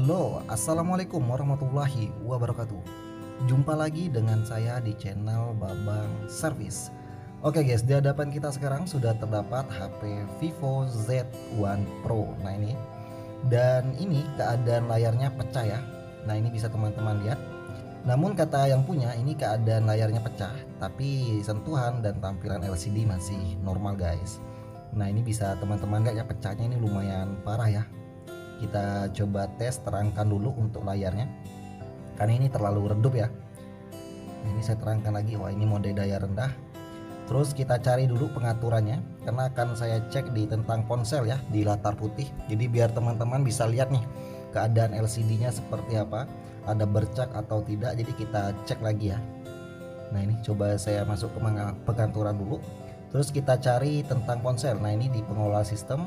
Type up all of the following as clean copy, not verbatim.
Halo, assalamualaikum warahmatullahi wabarakatuh. Jumpa lagi dengan saya di channel Babang Service. Oke guys, di hadapan kita sekarang sudah terdapat HP Vivo Z1 Pro. Nah ini, dan ini keadaan layarnya pecah ya. Nah ini bisa teman-teman lihat. Namun kata yang punya, ini keadaan layarnya pecah, tapi sentuhan dan tampilan LCD masih normal guys. Nah ini bisa teman-teman lihat ya, pecahnya ini lumayan parah ya. Kita coba tes terangkan dulu untuk layarnya, karena ini terlalu redup ya. Nah, ini saya terangkan lagi. Wah, ini mode daya rendah. Terus kita cari dulu pengaturannya, karena akan saya cek di tentang ponsel ya, di latar putih. Jadi biar teman-teman bisa lihat nih keadaan LCD nya seperti apa, ada bercak atau tidak. Jadi kita cek lagi ya. Nah ini coba saya masuk ke pengaturan dulu. Terus kita cari tentang ponsel. Nah ini di pengelola sistem.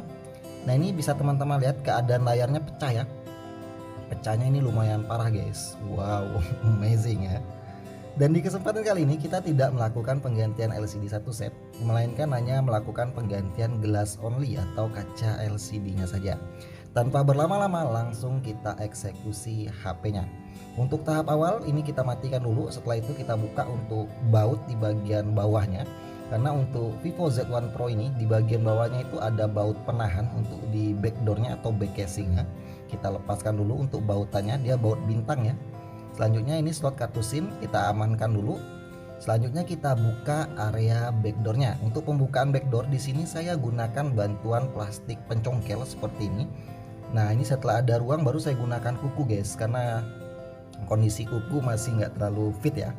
Nah ini bisa teman-teman lihat keadaan layarnya pecah ya. Pecahnya ini lumayan parah guys. Wow, amazing ya. Dan di kesempatan kali ini kita tidak melakukan penggantian LCD satu set, melainkan hanya melakukan penggantian glass only atau kaca LCD-nya saja. Tanpa berlama-lama langsung kita eksekusi HP-nya. Untuk tahap awal ini kita matikan dulu, setelah itu kita buka untuk baut di bagian bawahnya. Karena untuk Vivo Z1 Pro ini di bagian bawahnya itu ada baut penahan untuk di backdoornya atau back casingnya. Kita lepaskan dulu untuk bautannya, dia baut bintang ya. Selanjutnya ini slot kartu SIM kita amankan dulu. Selanjutnya kita buka area backdoornya. Untuk pembukaan backdoor di sini saya gunakan bantuan plastik pencongkel seperti ini. Nah ini setelah ada ruang baru saya gunakan kuku guys, karena kondisi kuku masih nggak terlalu fit ya.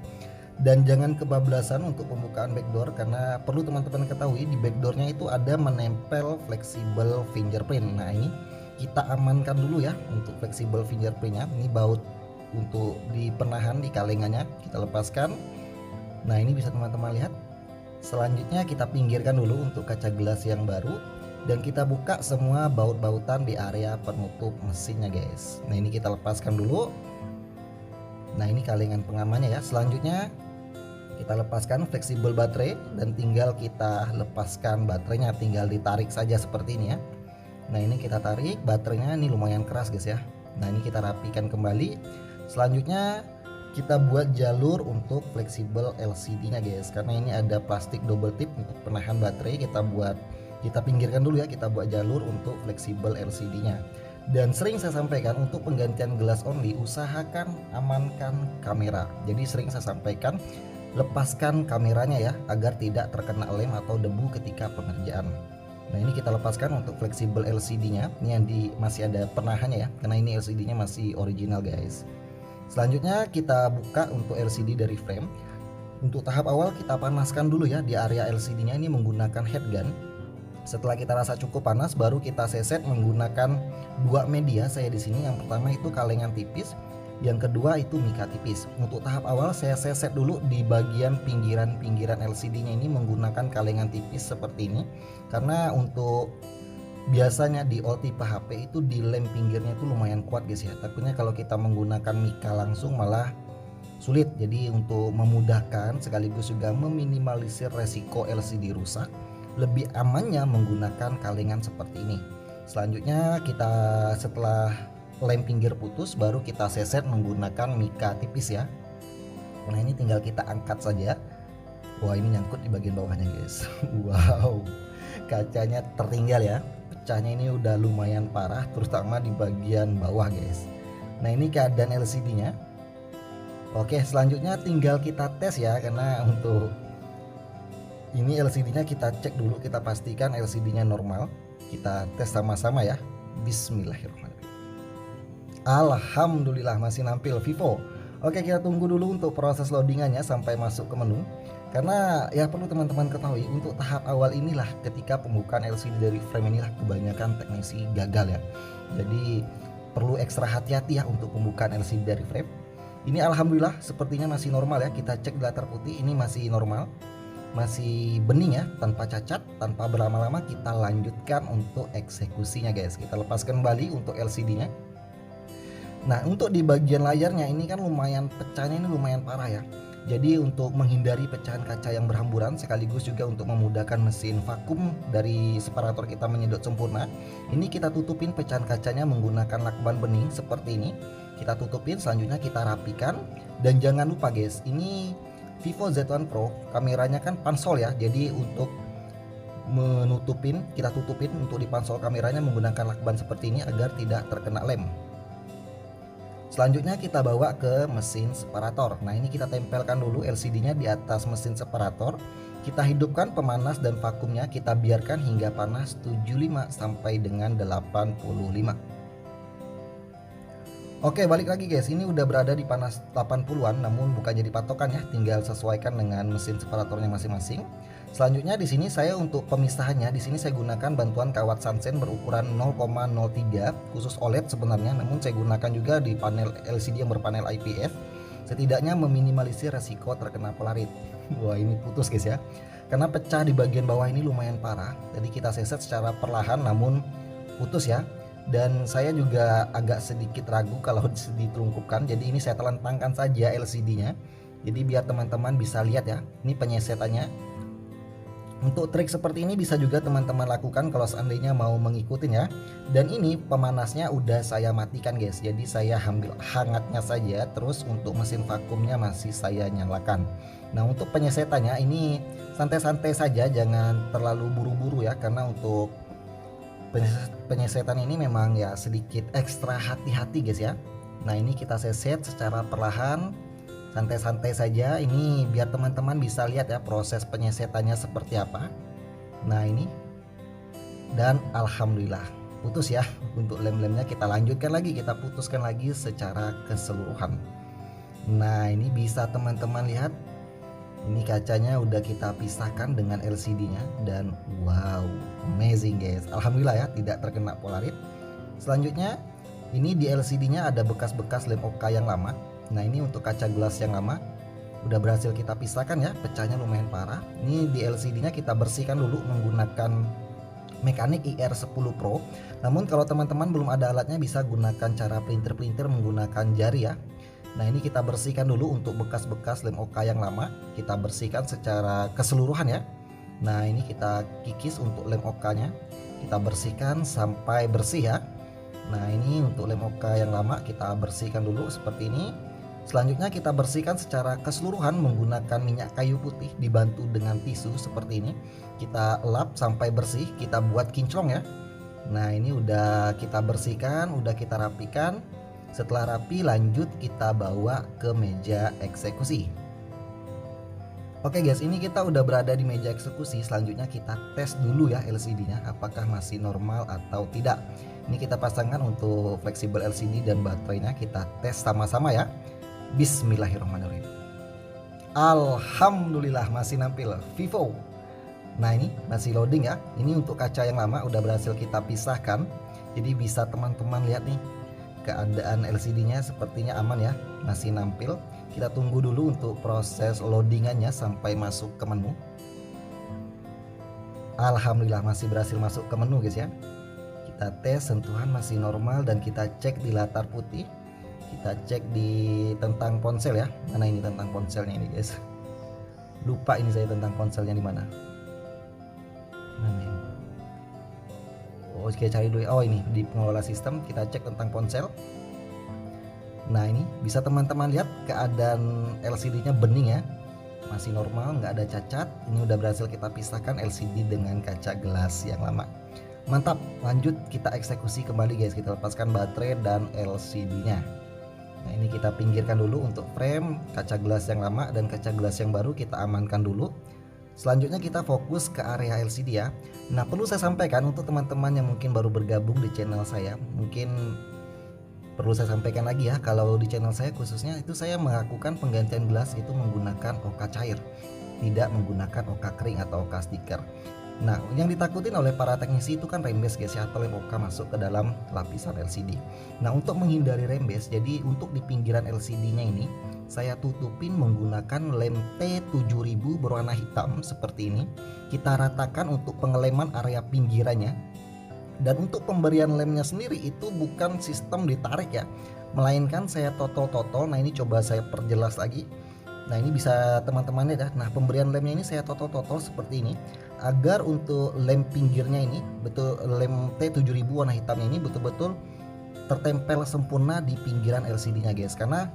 Dan jangan kebablasan untuk pembukaan backdoor, karena perlu teman-teman ketahui di backdoornya itu ada menempel fleksibel fingerprint. Nah ini kita amankan dulu ya untuk fleksibel fingerprintnya. Ini baut untuk di penahan di kalengannya kita lepaskan. Nah ini bisa teman-teman lihat. Selanjutnya kita pinggirkan dulu untuk kaca gelas yang baru, dan kita buka semua baut-bautan di area penutup mesinnya guys. Nah ini kita lepaskan dulu. Nah ini kalengan pengamannya ya. Selanjutnya kita lepaskan fleksibel baterai dan tinggal kita lepaskan baterainya, tinggal ditarik saja seperti ini ya. Nah ini kita tarik, baterainya ini lumayan keras guys ya. Nah ini kita rapikan kembali. Selanjutnya kita buat jalur untuk fleksibel LCD nya guys, karena ini ada plastik double tip untuk penahan baterai. Kita pinggirkan dulu ya, kita buat jalur untuk fleksibel LCD nya. Dan sering saya sampaikan untuk penggantian glass only, usahakan amankan kamera. Jadi sering saya sampaikan, lepaskan kameranya ya, agar tidak terkena lem atau debu ketika pengerjaan. Nah ini kita lepaskan untuk fleksibel LCD nya. Ini yang masih ada penahannya ya, karena ini LCD nya masih original guys. Selanjutnya kita buka untuk LCD dari frame. Untuk tahap awal kita panaskan dulu ya di area LCD nya ini menggunakan headgun. Setelah kita rasa cukup panas, baru kita seset menggunakan dua media saya di sini. Yang pertama itu kalengan tipis, yang kedua itu mika tipis. Untuk tahap awal saya seset dulu di bagian pinggiran LCD nya ini menggunakan kalengan tipis seperti ini. Karena untuk biasanya di all tipe HP itu di lem pinggirnya itu lumayan kuat guys ya. Takutnya kalau kita menggunakan mika langsung malah sulit. Jadi untuk memudahkan sekaligus juga meminimalisir resiko LCD rusak, lebih amannya menggunakan kalengan seperti ini. Selanjutnya kita setelah lem pinggir putus baru kita seset menggunakan mika tipis ya. Nah ini tinggal kita angkat saja. Wah ini nyangkut di bagian bawahnya guys. Wow, kacanya tertinggal ya. Pecahnya ini udah lumayan parah, terutama di bagian bawah guys. Nah ini keadaan LCD nya. Oke, selanjutnya tinggal kita tes ya, karena untuk ini LCD nya kita cek dulu, kita pastikan LCD nya normal. Kita tes sama-sama ya. Bismillahirrahmanirrahim. Alhamdulillah masih nampil Vivo. Oke, kita tunggu dulu untuk proses loadingannya sampai masuk ke menu. Karena ya perlu teman-teman ketahui, untuk tahap awal inilah ketika pembukaan LCD dari frame inilah kebanyakan teknisi gagal ya. Jadi perlu ekstra hati-hati ya untuk pembukaan LCD dari frame. Ini alhamdulillah sepertinya masih normal ya. Kita cek di latar putih, ini masih normal, masih bening ya, tanpa cacat. Tanpa berlama-lama kita lanjutkan untuk eksekusinya guys. Kita lepaskan kembali untuk LCD nya. Nah untuk di bagian layarnya ini kan lumayan pecahnya, ini lumayan parah ya. Jadi untuk menghindari pecahan kaca yang berhamburan sekaligus juga untuk memudahkan mesin vakum dari separator kita menyedot sempurna, ini kita tutupin pecahan kacanya menggunakan lakban bening seperti ini. Kita tutupin, selanjutnya kita rapikan, dan jangan lupa guys, ini Vivo Z1 Pro kameranya kan pansol ya. Jadi untuk kita tutupin untuk di pansol kameranya menggunakan lakban seperti ini agar tidak terkena lem. Selanjutnya kita bawa ke mesin separator. Nah ini kita tempelkan dulu LCD-nya di atas mesin separator. Kita hidupkan pemanas dan vakumnya, kita biarkan hingga panas 75 sampai dengan 85. Oke, balik lagi guys, ini udah berada di panas 80-an, namun bukan jadi patokan ya, tinggal sesuaikan dengan mesin separatornya masing-masing. Selanjutnya di sini saya untuk pemisahannya, di sini saya gunakan bantuan kawat Sansen berukuran 0,03 khusus OLED sebenarnya, namun saya gunakan juga di panel LCD yang berpanel IPS, setidaknya meminimalisir resiko terkena polarit. Wah ini putus guys ya, karena pecah di bagian bawah ini lumayan parah, jadi kita seset secara perlahan namun putus ya. Dan saya juga agak sedikit ragu kalau ditelungkupkan, jadi ini saya telentangkan saja LCD-nya, jadi biar teman-teman bisa lihat ya, ini penyesetannya. Untuk trik seperti ini bisa juga teman-teman lakukan kalau seandainya mau mengikutin ya. Dan ini pemanasnya udah saya matikan guys, jadi saya ambil hangatnya saja, terus untuk mesin vakumnya masih saya nyalakan. Nah untuk penyesetannya ini santai-santai saja, jangan terlalu buru-buru ya, karena untuk penyesetan ini memang ya sedikit ekstra hati-hati guys ya. Nah ini kita seset secara perlahan, santai-santai saja, ini biar teman-teman bisa lihat ya proses penyesetannya seperti apa. Nah ini, dan alhamdulillah putus ya. Untuk lem-lemnya kita lanjutkan lagi, kita putuskan lagi secara keseluruhan. Nah ini bisa teman-teman lihat, ini kacanya udah kita pisahkan dengan LCD-nya, dan wow, amazing guys. Alhamdulillah ya, tidak terkena polarit. Selanjutnya, ini di LCD-nya ada bekas-bekas lem OK yang lama. Nah, ini untuk kaca gelas yang lama udah berhasil kita pisahkan ya, pecahnya lumayan parah. Ini di LCD-nya kita bersihkan dulu menggunakan mekanik IR10 Pro. Namun kalau teman-teman belum ada alatnya bisa gunakan cara pelintir-pelintir menggunakan jari ya. Nah ini kita bersihkan dulu untuk bekas-bekas lem OK yang lama, kita bersihkan secara keseluruhan ya. Nah ini kita kikis untuk lem OK nya, kita bersihkan sampai bersih ya. Nah ini untuk lem OK yang lama kita bersihkan dulu seperti ini. Selanjutnya kita bersihkan secara keseluruhan menggunakan minyak kayu putih dibantu dengan tisu seperti ini. Kita lap sampai bersih, kita buat kinclong ya. Nah ini udah kita bersihkan, udah kita rapikan. Setelah rapi lanjut kita bawa ke meja eksekusi. Oke guys, ini kita udah berada di meja eksekusi. Selanjutnya kita tes dulu ya LCD-nya apakah masih normal atau tidak. Ini kita pasangkan untuk fleksibel LCD dan baterainya, kita tes sama-sama ya. Bismillahirrahmanirrahim. Alhamdulillah masih nampil Vivo. Nah ini masih loading ya. Ini untuk kaca yang lama udah berhasil kita pisahkan. Jadi bisa teman-teman lihat nih, keadaan LCD-nya sepertinya aman ya, masih nampil. Kita tunggu dulu untuk proses loadingannya sampai masuk ke menu. Alhamdulillah masih berhasil masuk ke menu guys ya. Kita tes sentuhan masih normal dan kita cek di latar putih. Kita cek di tentang ponsel ya. Mana ini tentang ponselnya ini guys? Lupa ini saya tentang ponselnya di mana. Mana ini? Oh, kita cari dulu. Oh ini di pengelola sistem, kita cek tentang ponsel. Nah ini bisa teman-teman lihat keadaan LCD-nya bening ya, masih normal, nggak ada cacat. Ini udah berhasil kita pisahkan LCD dengan kaca gelas yang lama. Mantap, lanjut kita eksekusi kembali guys. Kita lepaskan baterai dan LCD-nya. Nah ini kita pinggirkan dulu untuk frame, kaca gelas yang lama dan kaca gelas yang baru kita amankan dulu. Selanjutnya kita fokus ke area LCD ya. Nah perlu saya sampaikan untuk teman-teman yang mungkin baru bergabung di channel saya, mungkin perlu saya sampaikan lagi ya, kalau di channel saya khususnya itu saya melakukan penggantian gelas itu menggunakan OK cair, tidak menggunakan OK kering atau OK stiker. Nah yang ditakutin oleh para teknisi itu kan rembes guys ya, atau lem OK masuk ke dalam lapisan LCD. Nah untuk menghindari rembes, jadi untuk di pinggiran LCD nya ini saya tutupin menggunakan lem T7000 berwarna hitam seperti ini. Kita ratakan untuk pengeleman area pinggirannya. Dan untuk pemberian lemnya sendiri itu bukan sistem ditarik ya, melainkan saya totol-totol. Nah ini coba saya perjelas lagi. Nah ini bisa teman-teman lihat ya. Nah pemberian lemnya ini saya totol-totol seperti ini, agar untuk lem pinggirnya ini betul, lem T7000 warna hitamnya ini betul-betul tertempel sempurna di pinggiran LCD-nya guys. Karena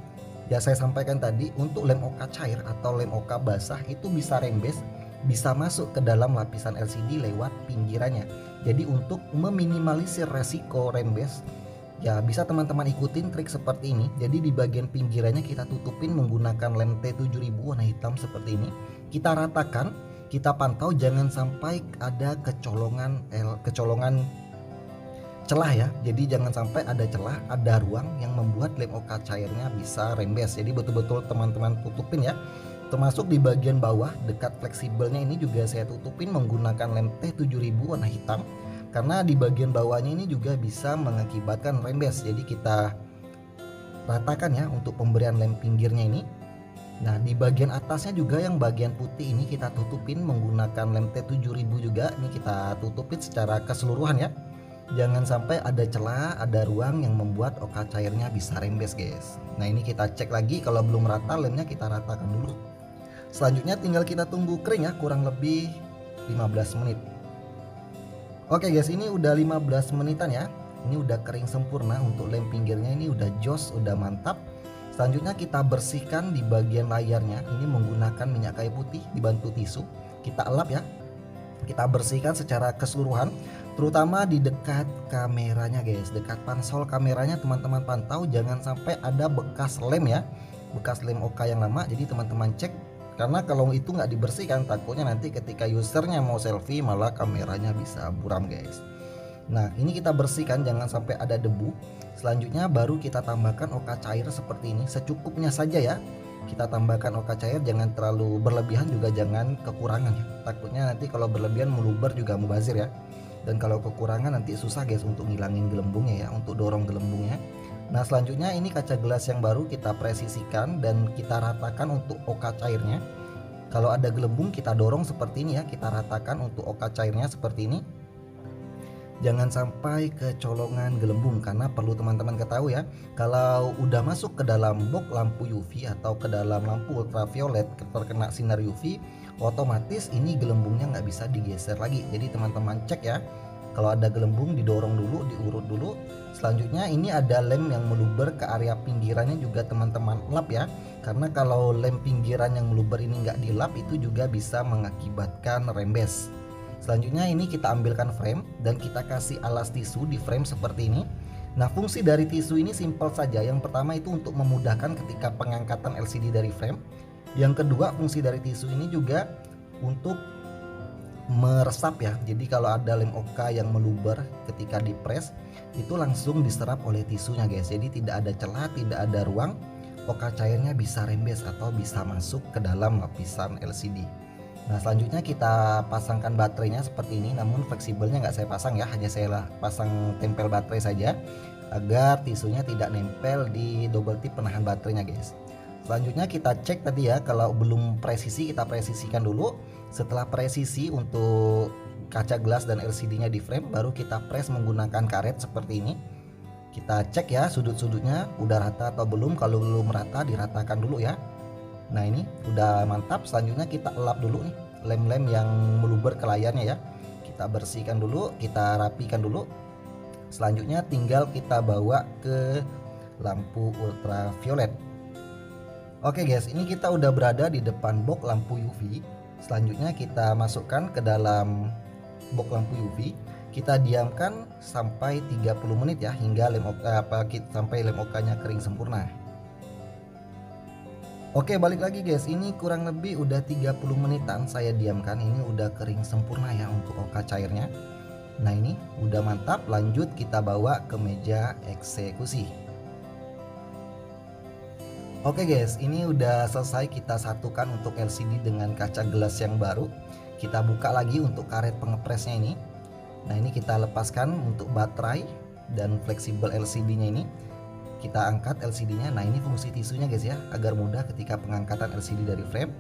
ya saya sampaikan tadi, untuk lem oka cair atau lem oka basah itu bisa rembes, bisa masuk ke dalam lapisan LCD lewat pinggirannya. Jadi untuk meminimalisir resiko rembes, ya bisa teman-teman ikutin trik seperti ini. Jadi di bagian pinggirannya kita tutupin menggunakan lem T7000 warna hitam seperti ini. Kita ratakan, kita pantau jangan sampai ada kecolongan celah ya. Jadi jangan sampai ada celah, ada ruang yang membuat lem oka cairnya bisa rembes. Jadi betul-betul teman-teman tutupin ya. Termasuk di bagian bawah dekat fleksibelnya ini juga saya tutupin menggunakan lem T7000 warna hitam. Karena di bagian bawahnya ini juga bisa mengakibatkan rembes. Jadi kita ratakan ya untuk pemberian lem pinggirnya ini. Nah di bagian atasnya juga yang bagian putih ini kita tutupin menggunakan lem T7000 juga. Ini kita tutupin secara keseluruhan ya. Jangan sampai ada celah, ada ruang yang membuat oka cairnya bisa rembes guys. Nah ini kita cek lagi, kalau belum rata lemnya kita ratakan dulu. Selanjutnya tinggal kita tunggu kering ya, kurang lebih 15 menit. Oke guys, ini udah 15 menitan ya. Ini udah kering sempurna untuk lem pinggirnya, ini udah jos, udah mantap. Selanjutnya kita bersihkan di bagian layarnya ini menggunakan minyak kayu putih dibantu tisu. Kita elap ya. Kita bersihkan secara keseluruhan, terutama di dekat kameranya guys, dekat pansel kameranya teman-teman pantau jangan sampai ada bekas lem ya, bekas lem oka yang lama. Jadi teman-teman cek, karena kalau itu nggak dibersihkan takutnya nanti ketika usernya mau selfie malah kameranya bisa buram guys. Nah ini kita bersihkan jangan sampai ada debu. Selanjutnya baru kita tambahkan oka cair seperti ini, secukupnya saja ya. Kita tambahkan oka cair, jangan terlalu berlebihan juga jangan kekurangan ya. Takutnya nanti kalau berlebihan meluber juga mubazir ya. Dan kalau kekurangan nanti susah guys untuk ngilangin gelembungnya ya, untuk dorong gelembungnya. Nah selanjutnya ini kaca gelas yang baru kita presisikan dan kita ratakan untuk oka cairnya. Kalau ada gelembung kita dorong seperti ini ya, kita ratakan untuk oka cairnya seperti ini. Jangan sampai kecolongan gelembung, karena perlu teman-teman ketahui ya, kalau udah masuk ke dalam box lampu UV atau ke dalam lampu ultraviolet terkena sinar UV, otomatis ini gelembungnya nggak bisa digeser lagi. Jadi teman-teman cek ya, kalau ada gelembung didorong dulu, diurut dulu. Selanjutnya ini ada lem yang meluber ke area pinggirannya juga teman-teman lap ya, karena kalau lem pinggiran yang meluber ini nggak dilap itu juga bisa mengakibatkan rembes. Selanjutnya ini kita ambilkan frame dan kita kasih alas tisu di frame seperti ini. Nah fungsi dari tisu ini simpel saja. Yang pertama itu untuk memudahkan ketika pengangkatan LCD dari frame. Yang kedua fungsi dari tisu ini juga untuk meresap ya. Jadi kalau ada lem oka yang meluber ketika dipres itu langsung diserap oleh tisunya guys. Jadi tidak ada celah, tidak ada ruang, oka cairnya bisa rembes atau bisa masuk ke dalam lapisan LCD. Nah selanjutnya kita pasangkan baterainya seperti ini, namun fleksibelnya nggak saya pasang ya, hanya saya pasang tempel baterai saja agar tisunya tidak nempel di double tip penahan baterainya guys. Selanjutnya kita cek tadi ya, kalau belum presisi kita presisikan dulu. Setelah presisi untuk kaca gelas dan LCD-nya di frame, baru kita press menggunakan karet seperti ini. Kita cek ya sudut-sudutnya udah rata atau belum. Kalau belum rata diratakan dulu ya. Nah ini udah mantap. Selanjutnya kita elap dulu nih lem-lem yang meluber ke layarnya ya. Kita bersihkan dulu, kita rapikan dulu. Selanjutnya tinggal kita bawa ke lampu ultraviolet. Oke guys, ini kita udah berada di depan box lampu UV. Selanjutnya kita masukkan ke dalam box lampu UV. Kita diamkan sampai 30 menit ya, hingga sampai lem okanya kering sempurna. Oke balik lagi guys, ini kurang lebih udah 30 menitan saya diamkan. Ini udah kering sempurna ya untuk oka cairnya. Nah ini udah mantap, lanjut kita bawa ke meja eksekusi. Oke guys, ini udah selesai kita satukan untuk LCD dengan kaca gelas yang baru. Kita buka lagi untuk karet pengepresnya ini. Nah ini kita lepaskan untuk baterai dan fleksibel LCD nya ini. Kita angkat LCD-nya. Nah ini fungsi tisunya guys ya, agar mudah ketika pengangkatan LCD dari frame.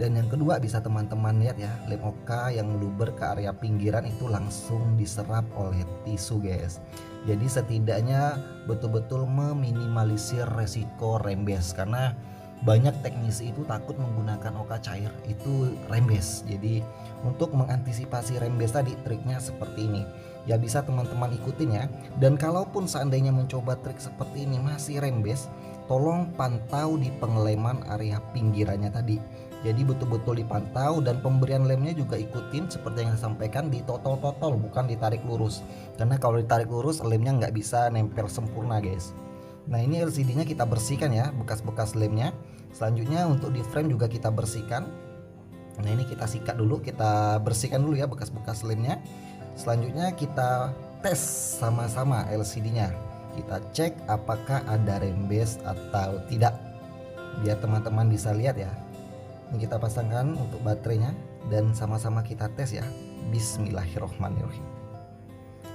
Dan yang kedua bisa teman-teman lihat ya, lem oka yang meluber ke area pinggiran itu langsung diserap oleh tisu guys. Jadi setidaknya betul-betul meminimalisir resiko rembes, karena banyak teknisi itu takut menggunakan oka cair itu rembes. Jadi untuk mengantisipasi rembes tadi triknya seperti ini. Ya bisa teman-teman ikutin ya. Dan kalaupun seandainya mencoba trik seperti ini masih rembes, tolong pantau di pengeleman area pinggirannya tadi. Jadi betul-betul dipantau, dan pemberian lemnya juga ikutin seperti yang saya sampaikan, ditotol-totol bukan ditarik lurus. Karena kalau ditarik lurus lemnya nggak bisa nempel sempurna guys. Nah ini LCD-nya kita bersihkan ya, bekas-bekas lemnya. Selanjutnya untuk di frame juga kita bersihkan. Nah ini kita sikat dulu, kita bersihkan dulu ya bekas-bekas lemnya. Selanjutnya kita tes sama-sama LCD-nya. Kita cek apakah ada rembes atau tidak, biar teman-teman bisa lihat ya. Ini kita pasangkan untuk baterainya dan sama-sama kita tes ya. Bismillahirrohmanirrohim.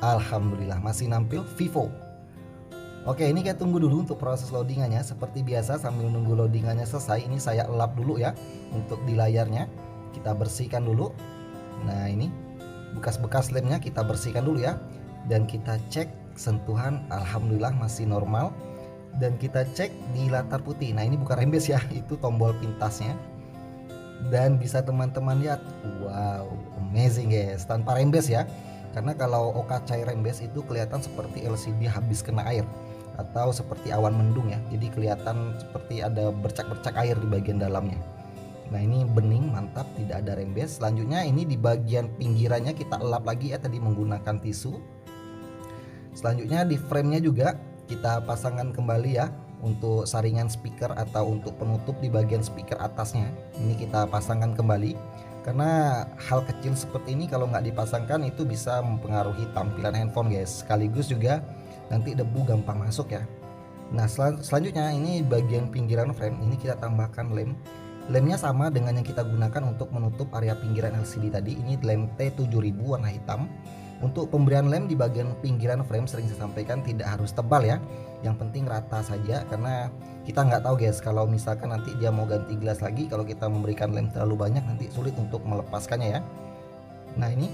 Alhamdulillah masih nampil Vivo. Oke, ini kita tunggu dulu untuk proses loadingannya. Seperti biasa sambil nunggu loadingannya selesai, ini saya elap dulu ya untuk di layarnya. Kita bersihkan dulu. Nah ini bekas-bekas lemnya kita bersihkan dulu ya. Dan kita cek sentuhan, alhamdulillah masih normal. Dan kita cek di latar putih. Nah ini bukan rembes ya, itu tombol pintasnya. Dan bisa teman-teman lihat, wow amazing guys, tanpa rembes ya. Karena kalau oka cair rembes itu kelihatan seperti LCD habis kena air atau seperti awan mendung ya, jadi kelihatan seperti ada bercak-bercak air di bagian dalamnya. Nah ini bening, mantap, tidak ada rembes. Selanjutnya ini di bagian pinggirannya kita elap lagi ya tadi menggunakan tisu. Selanjutnya di framenya juga kita pasangkan kembali ya untuk saringan speaker atau untuk penutup di bagian speaker atasnya. Ini kita pasangkan kembali karena hal kecil seperti ini kalau nggak dipasangkan itu bisa mempengaruhi tampilan handphone guys, sekaligus juga nanti debu gampang masuk ya. Nah selanjutnya ini bagian pinggiran frame ini kita tambahkan lemnya sama dengan yang kita gunakan untuk menutup area pinggiran LCD tadi. Ini lem T7000 warna hitam. Untuk pemberian lem di bagian pinggiran frame sering saya sampaikan tidak harus tebal ya, yang penting rata saja, karena kita nggak tahu guys kalau misalkan nanti dia mau ganti gelas lagi, kalau kita memberikan lem terlalu banyak nanti sulit untuk melepaskannya ya. Nah ini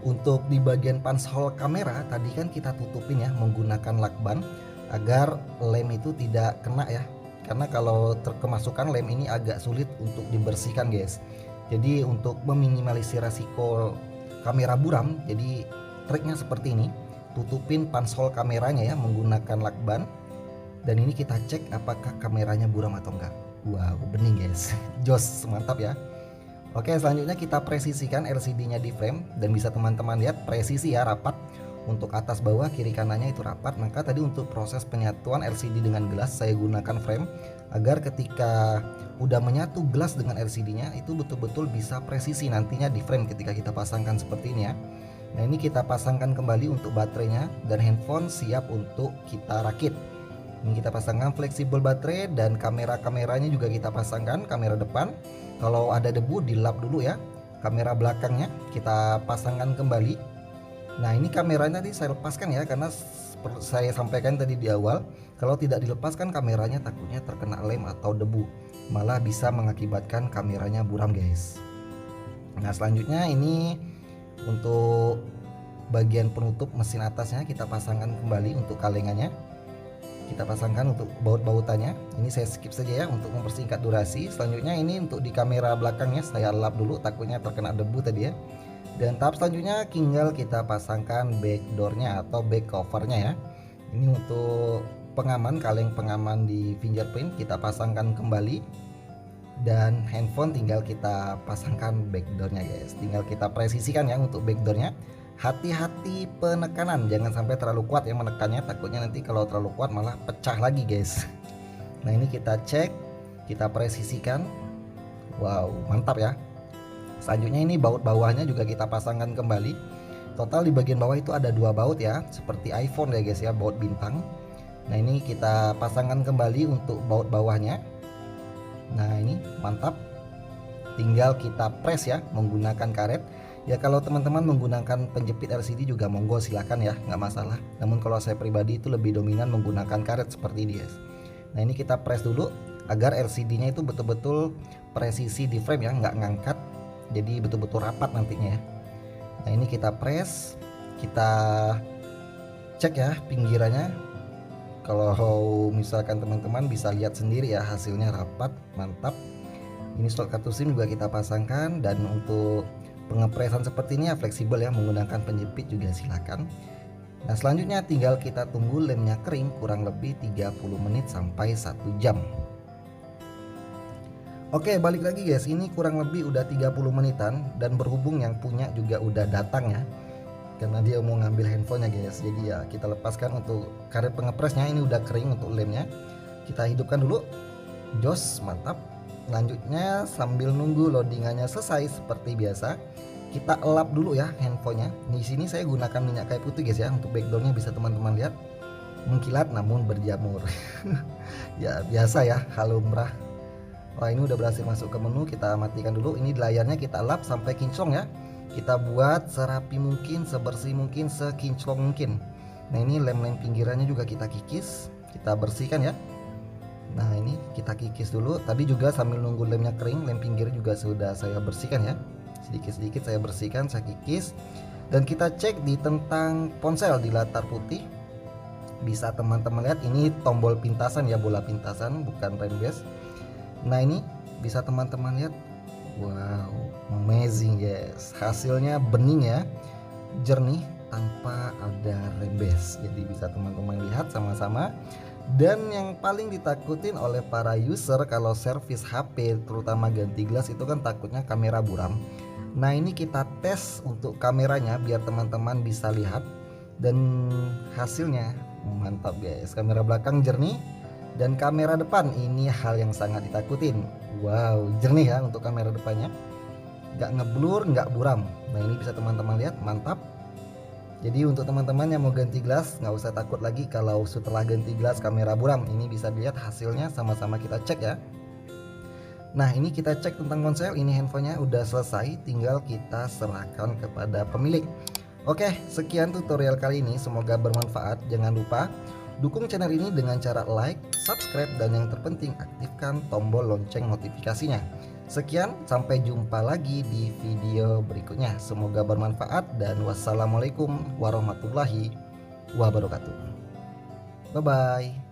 untuk di bagian punch-hole kamera tadi kan kita tutupin ya menggunakan lakban agar lem itu tidak kena ya, karena kalau kemasukan lem ini agak sulit untuk dibersihkan guys. Jadi untuk meminimalisir resiko kamera buram, jadi triknya seperti ini, tutupin punch-hole kameranya ya menggunakan lakban, dan ini kita cek apakah kameranya buram atau enggak. Wow bening guys, jos, mantap ya. Oke selanjutnya kita presisikan LCD-nya di frame, dan bisa teman-teman lihat presisi ya, rapat untuk atas bawah kiri kanannya itu rapat. Maka tadi untuk proses penyatuan LCD dengan gelas saya gunakan frame agar ketika udah menyatu gelas dengan LCD-nya itu betul-betul bisa presisi nantinya di frame ketika kita pasangkan seperti ini ya. Nah ini kita pasangkan kembali untuk baterainya, dan handphone siap untuk kita rakit. Ini kita pasangkan fleksibel baterai, dan kameranya juga kita pasangkan, kamera depan. Kalau ada debu dilap dulu ya. Kamera belakangnya kita pasangkan kembali. Nah ini kameranya tadi saya lepaskan ya, karena saya sampaikan tadi di awal, kalau tidak dilepaskan kameranya takutnya terkena lem atau debu, malah bisa mengakibatkan kameranya buram guys. Nah selanjutnya ini untuk bagian penutup mesin atasnya kita pasangkan kembali untuk kalengannya. Kita pasangkan untuk baut-bautannya. Ini saya skip saja ya untuk mempersingkat durasi. Selanjutnya ini untuk di kamera belakangnya saya lap dulu, takutnya terkena debu tadi ya. Dan tahap selanjutnya tinggal kita pasangkan backdoornya atau back covernya ya. Ini untuk pengaman, kaleng pengaman di fingerprint kita pasangkan kembali, dan handphone tinggal kita pasangkan backdoornya guys. Tinggal kita presisikan ya untuk backdoornya. Hati-hati penekanan, jangan sampai terlalu kuat ya menekannya, takutnya nanti kalau terlalu kuat malah pecah lagi guys. Nah ini kita cek, kita presisikan. Wow mantap ya. Selanjutnya ini baut bawahnya juga kita pasangkan kembali. Total di bagian bawah itu ada 2 baut ya, seperti iPhone ya guys ya, baut bintang. Nah ini kita pasangkan kembali untuk baut bawahnya. Nah ini mantap, tinggal kita press ya menggunakan karet. Ya kalau teman-teman menggunakan penjepit LCD juga monggo silahkan ya, nggak masalah. Namun kalau saya pribadi itu lebih dominan menggunakan karet seperti ini guys. Nah ini kita press dulu agar LCD-nya itu betul-betul presisi di frame ya, nggak ngangkat, jadi betul-betul rapat nantinya ya. Nah ini kita press, kita cek ya pinggirannya. Kalau misalkan teman-teman bisa lihat sendiri ya, hasilnya rapat, mantap. Ini slot kartu SIM juga kita pasangkan, dan untuk pengepresan seperti ini ya fleksibel ya, menggunakan penjepit juga silakan. Nah selanjutnya tinggal kita tunggu lemnya kering kurang lebih 30 menit sampai 1 jam. Oke, balik lagi guys, ini kurang lebih udah 30 menitan, dan berhubung yang punya juga udah datang ya, karena dia mau ngambil handphonenya guys. Jadi ya kita lepaskan untuk karet pengepresnya, ini udah kering untuk lemnya. Kita hidupkan dulu, jos, mantap. Selanjutnya sambil nunggu loadingannya selesai seperti biasa, kita elap dulu ya handphonenya. Di sini saya gunakan minyak kayu putih guys ya, untuk backgroundnya bisa teman-teman lihat mengkilat namun berjamur. Ya biasa ya, hal lumrah. Wah ini udah berhasil masuk ke menu, kita matikan dulu. Ini layarnya kita lap sampai kinclong ya. Kita buat serapi mungkin, sebersih mungkin, sekinclong mungkin. Nah ini lem-lem pinggirannya juga kita kikis, kita bersihkan ya. Nah ini kita kikis dulu. Tadi juga sambil nunggu lemnya kering, lem pinggir juga sudah saya bersihkan ya. Sedikit-sedikit saya bersihkan, saya kikis. Dan kita cek di tentang ponsel di latar putih. Bisa teman-teman lihat ini tombol pintasan ya, bola pintasan, bukan rem base. Nah ini bisa teman-teman lihat, wow amazing guys, hasilnya bening ya, jernih tanpa ada rembes. Jadi bisa teman-teman lihat sama-sama. Dan yang paling ditakutin oleh para user kalau servis HP terutama ganti gelas itu kan takutnya kamera buram. Nah ini kita tes untuk kameranya biar teman-teman bisa lihat, dan hasilnya mantap guys. Kamera belakang jernih, dan kamera depan ini hal yang sangat ditakutin. Wow jernih ya untuk kamera depannya, nggak ngeblur, nggak buram. Nah ini bisa teman-teman lihat, mantap. Jadi untuk teman-teman yang mau ganti gelas nggak usah takut lagi kalau setelah ganti gelas kamera buram. Ini bisa dilihat hasilnya, sama-sama kita cek ya. Nah ini kita cek tentang ponsel, ini handphonenya udah selesai, tinggal kita serahkan kepada pemilik. Oke, sekian tutorial kali ini, semoga bermanfaat. Jangan lupa dukung channel ini dengan cara like, subscribe, dan yang terpenting aktifkan tombol lonceng notifikasinya. Sekian, sampai jumpa lagi di video berikutnya. Semoga bermanfaat dan wassalamualaikum warahmatullahi wabarakatuh. Bye bye.